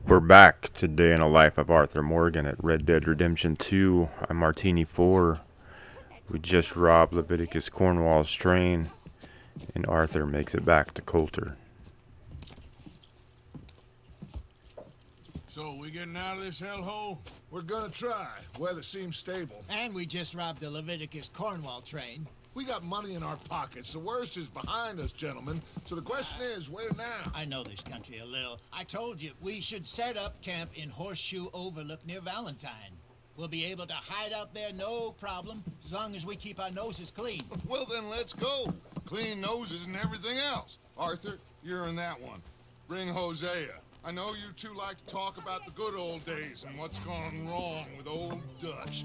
We're back to Day in the Life of Arthur Morgan at Red Dead Redemption 2. I'm Martini 4. We just robbed Leviticus Cornwall's train, and Arthur makes it back to Coulter. So, we getting out of this hellhole? We're gonna try. Weather seems stable. And we just robbed the Leviticus Cornwall train. We got money in our pockets. The worst is behind us, gentlemen. So the question is, where now? I know this country a little. I told you, we should set up camp in Horseshoe Overlook near Valentine. We'll be able to hide out there, no problem, as long as we keep our noses clean. Well, then let's go. Clean noses and everything else. Arthur, you're in that one. Bring Hosea. I know you two like to talk about the good old days and what's gone wrong with old Dutch.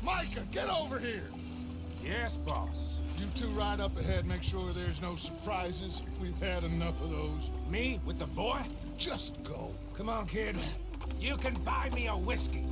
Micah, get over here! Yes, boss. You two ride up ahead, make sure there's no surprises. We've had enough of those. Me with the boy? Just go. Come on, kid. You can buy me a whiskey.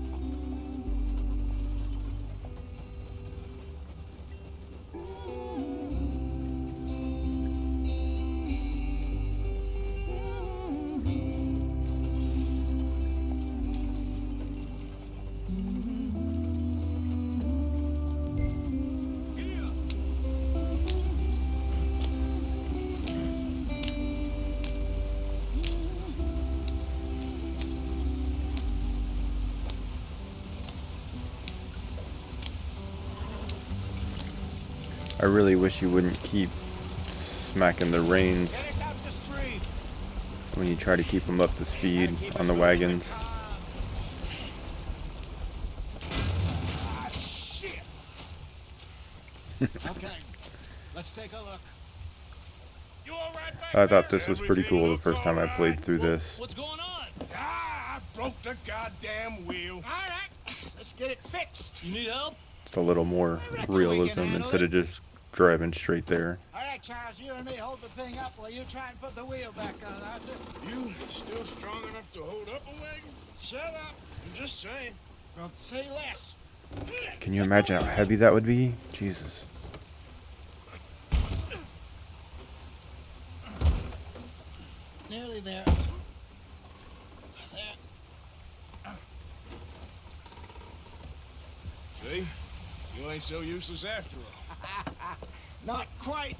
I really wish you wouldn't keep smacking the reins when you try to keep them up to speed on the wagons. Ah, shit! Okay, let's take a look. You all right back I thought there? this was pretty cool the first time I played through this. What's going on? Ah, I broke the goddamn wheel. All right, let's get it fixed. You need help? It's a little more realism instead of just driving straight there. All right, Charles, you and me hold the thing up while you try and put the wheel back on, Arthur. You still strong enough to hold up a wagon? Shut up. I'm just saying. Don't say less. Can you imagine how heavy that would be? Jesus. Nearly there. There. See? You ain't so useless after all. Not quite.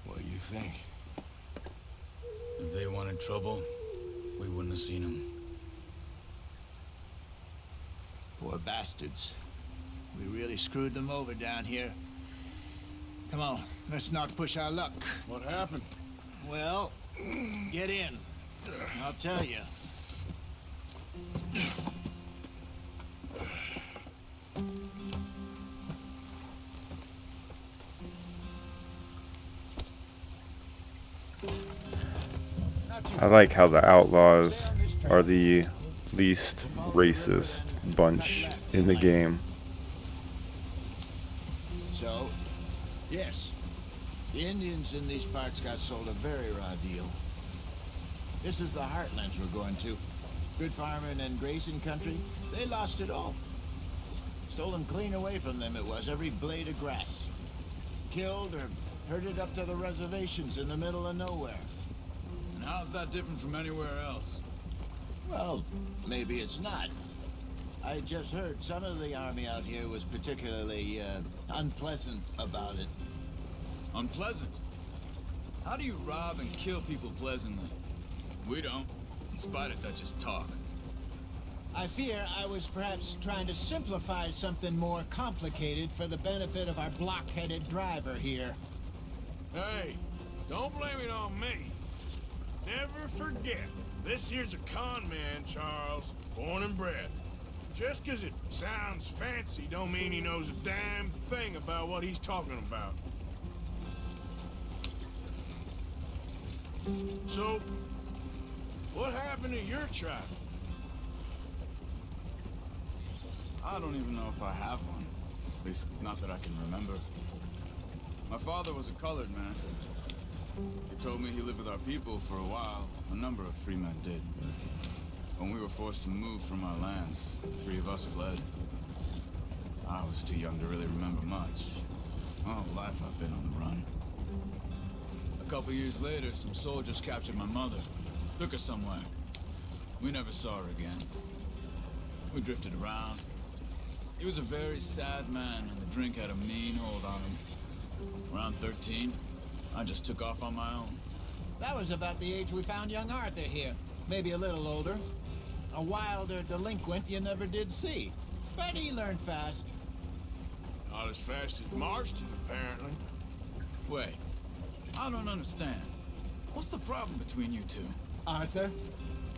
What do you think? If they wanted trouble, we wouldn't have seen them. Poor bastards. We really screwed them over down here. Come on, let's not push our luck. What happened? Well, get in. I'll tell you. I like how the outlaws are the least racist bunch in the game. So, yes, the Indians in these parts got sold a very raw deal. This is the heartlands we're going to. Good farming and grazing country, they lost it all. Stolen clean away from them it was, every blade of grass. Killed or herded up to the reservations in the middle of nowhere. And how's How's that different from anywhere else? Well, maybe it's not. I just heard some of the army out here was particularly, unpleasant about it. Unpleasant? How do you rob and kill people pleasantly? We don't, in spite of Dutch's talk. I fear I was perhaps trying to simplify something more complicated for the benefit of our block-headed driver here. Hey, don't blame it on me. Never forget, this here's a con man, Charles, born and bred. Just 'cause it sounds fancy don't mean he knows a damn thing about what he's talking about. So, what happened to your tribe? I don't even know if I have one. At least, not that I can remember. My father was a colored man. He told me he lived with our people for a while. A number of free men did, but when we were forced to move from our lands, the three of us fled. I was too young to really remember much. My whole life I've been on the run. A couple years later, some soldiers captured my mother. Took her somewhere. We never saw her again. We drifted around. He was a very sad man, and the drink had a mean hold on him. Around 13, I just took off on my own. That was about the age we found young Arthur here. Maybe a little older. A wilder delinquent you never did see. But he learned fast. Not as fast as Marston, apparently. Wait, I don't understand. What's the problem between you two? Arthur?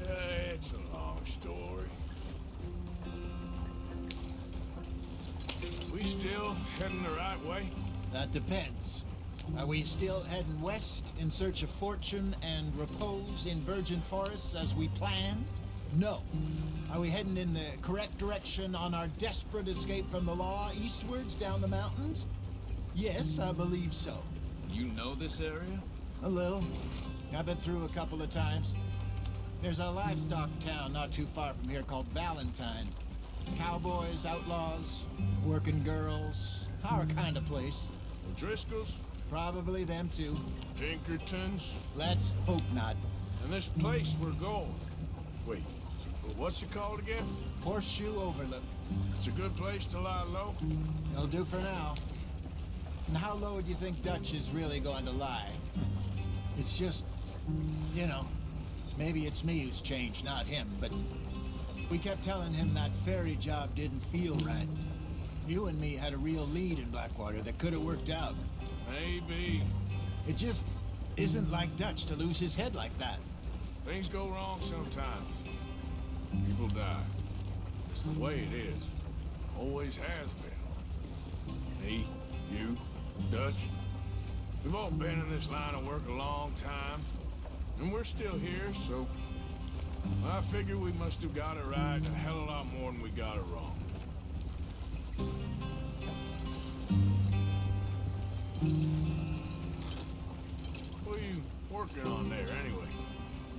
It's a long story. We still heading the right way? That depends. Are we still heading west in search of fortune and repose in virgin forests as we planned? No. Are we heading in the correct direction on our desperate escape from the law eastwards down the mountains? Yes, I believe so. You know this area? A little. I've been through a couple of times. There's a livestock town not too far from here called Valentine. Cowboys, outlaws, working girls, our kind of place. The Driscolls? Probably them too. Pinkertons? Let's hope not. And this place we're going. Wait, what's it called again? Horseshoe Overlook. It's a good place to lie low? It'll do for now. And how low do you think Dutch is really going to lie? It's just, you know, maybe it's me who's changed, not him, but we kept telling him that ferry job didn't feel right. You and me had a real lead in Blackwater that could have worked out. Maybe. It just isn't like Dutch to lose his head like that. Things go wrong sometimes. People die. It's the way it is. Always has been. Me, you, Dutch. We've all been in this line of work a long time. And we're still here, so I figure we must have got it right a hell of a lot more than we got it wrong. What are you working on there, anyway?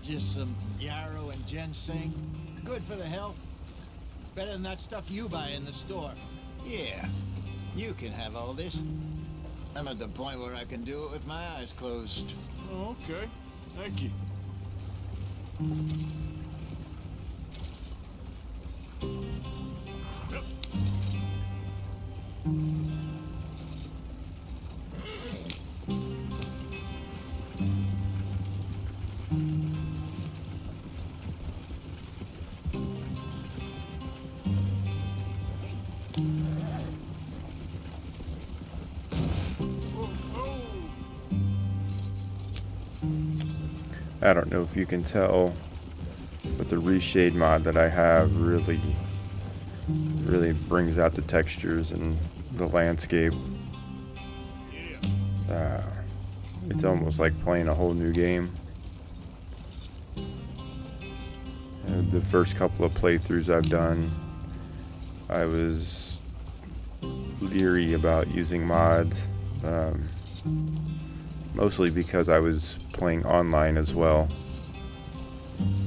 Just some yarrow and ginseng. Good for the health. Better than that stuff you buy in the store. Yeah, you can have all this. I'm at the point where I can do it with my eyes closed. Oh, okay. Thank you. Yep. I don't know if you can tell, but the Reshade mod that I have really brings out the textures and the landscape. It's almost like playing a whole new game. The first couple of playthroughs I've done, I was leery about using mods, mostly because I was playing online as well,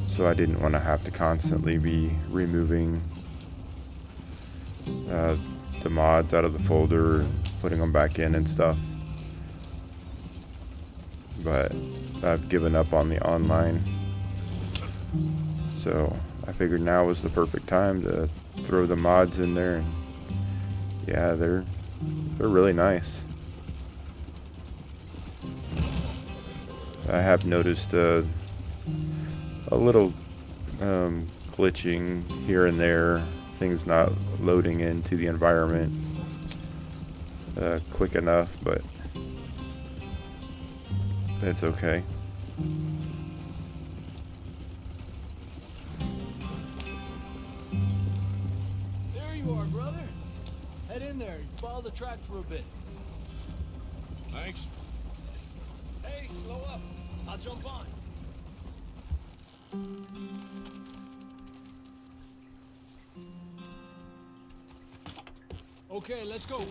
so I didn't want to have to constantly be removing the mods out of the folder and putting them back in and stuff. But I've given up on the online. So I figured now was the perfect time to throw the mods in there, and yeah, they're really nice. I have noticed a little glitching here and there, things not loading into the environment quick enough, but that's okay. There you are, brother. Head in there and follow the track for a bit. Thanks. Hey, slow up. I'll jump on. Okay, let's go.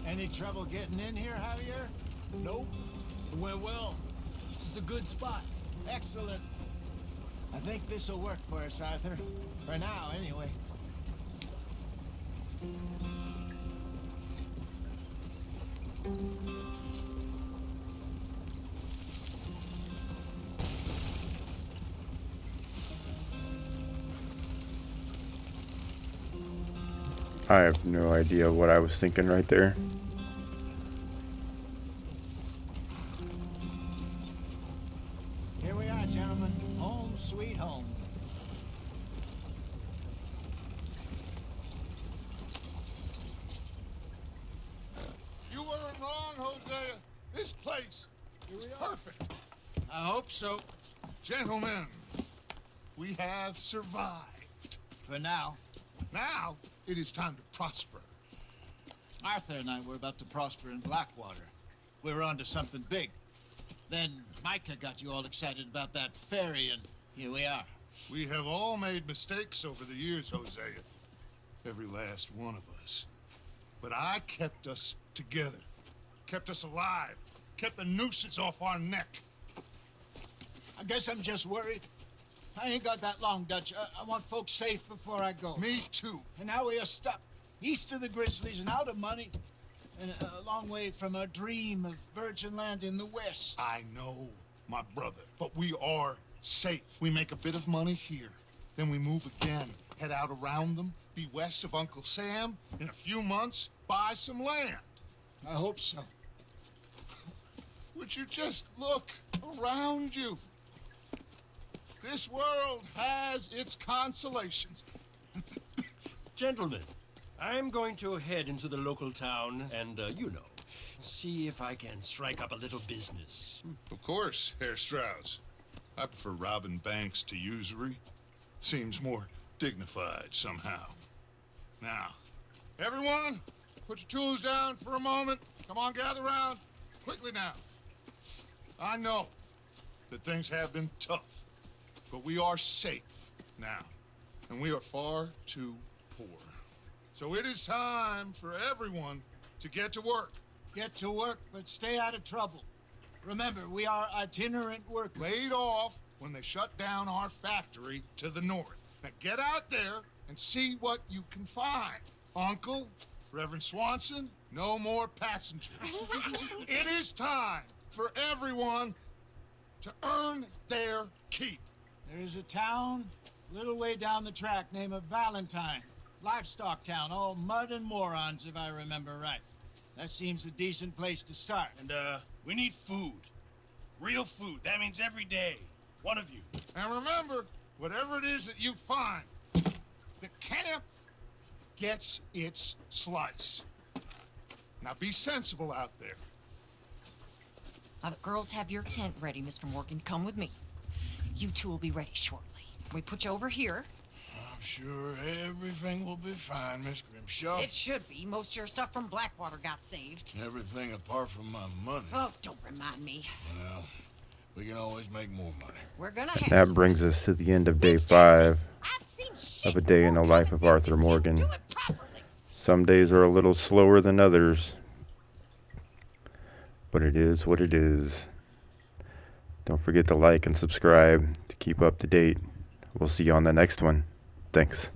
Any trouble getting in here, Javier? Nope. It went well. This is a good spot. Excellent. I think this'll work for us, Arthur. For now, anyway. I have no idea what I was thinking right there. Here we are, gentlemen. Home sweet home. You weren't wrong, Hosea. This place is perfect. I hope so. Gentlemen, we have survived. For now. Now, it is time to prosper. Arthur and I were about to prosper in Blackwater. We were on to something big. Then Micah got you all excited about that ferry, and here we are. We have all made mistakes over the years, Hosea. Every last one of us. But I kept us together. Kept us alive. Kept the nooses off our neck. I guess I'm just worried. I ain't got that long, Dutch. I want folks safe before I go. Me too. And now we are stuck. East of the Grizzlies and out of money. And a long way from our dream of virgin land in the west. I know, my brother. But we are safe. We make a bit of money here. Then we move again. Head out around them. Be west of Uncle Sam. In a few months, buy some land. I hope so. Would you just look around you? This world has its consolations. Gentlemen, I'm going to head into the local town and, see if I can strike up a little business. Of course, Herr Strauss. I prefer robbing banks to usury. Seems more dignified somehow. Now, everyone, put your tools down for a moment. Come on, gather round. Quickly now. I know that things have been tough, but we are safe now, and we are far too poor. So it is time for everyone to get to work. Get to work, but stay out of trouble. Remember, we are itinerant workers. Laid off when they shut down our factory to the north. Now get out there and see what you can find. Uncle, Reverend Swanson, no more passengers. It is time for everyone to earn their keep. There is a town a little way down the track named Valentine. Livestock town, all mud and morons, if I remember right. That seems a decent place to start. And, we need food. Real food. That means every day. One of you. And remember, whatever it is that you find, the camp gets its slice. Now be sensible out there. Now the girls have your tent ready, Mr. Morgan. Come with me. You two will be ready shortly. We put you over here. I'm sure everything will be fine, Miss Grimshaw. It should be. Most of your stuff from Blackwater got saved. Everything apart from my money. Oh, don't remind me. Well, we can always make more money. We're gonna have That some. brings us to the end of day Miss 5 Jackson, I've seen shit of a day in the more life of common Arthur sense if you Morgan. do it properly. Some days are a little slower than others, but it is what it is. Don't forget to like and subscribe to keep up to date. We'll see you on the next one. Thanks.